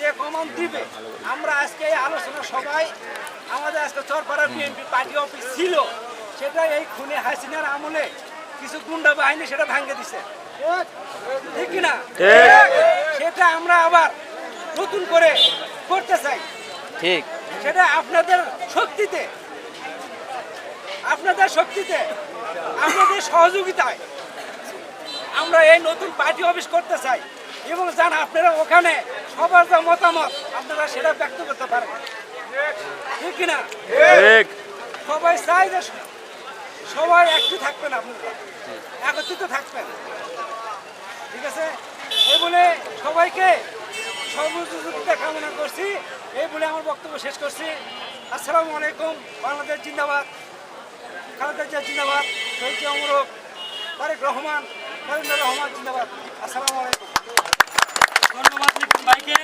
যে কমন দিবে। আমরা আজকে এই আলোচনা সবাই আমাদের আজকে চরপাড়া বিএনপি পার্টি অফিস ছিল, সেটা এই খুনে হাসিনার আমলে কিছু গুন্ডা বাহিনী সেটা ভাঙে দিছে, ঠিক কিনা? সেটা আমরা আবার নতুন করে করতে চাই, ঠিক। সেটা আপনাদের শক্তিতে, আপনাদের সহযোগিতায় আমরা এই নতুন পার্টি অফিস করতে চাই এবং জান আপনারা ওখানে সবার যা মতামত আপনারা সেটা ব্যক্ত করতে পারেন, ঠিক কিনা? সবাই চাই যে সবাই একটু থাকবেন, আপনারা একত্রিত থাকবেন, ঠিক আছে? এই বলে সবাইকে সহযোগিতা কামনা করছি, এই বলে আমার বক্তব্য শেষ করছি। আসসালামু আলাইকুম। বাংলাদেশ জিন্দাবাদ, খালেদা জিয়া জিন্দাবাদ, শহীদ অমরক তারেক রহমান জিন্দাবাদ। আসসালামু আলাইকুম। ধন্যবাদ লিটন ভাইকে।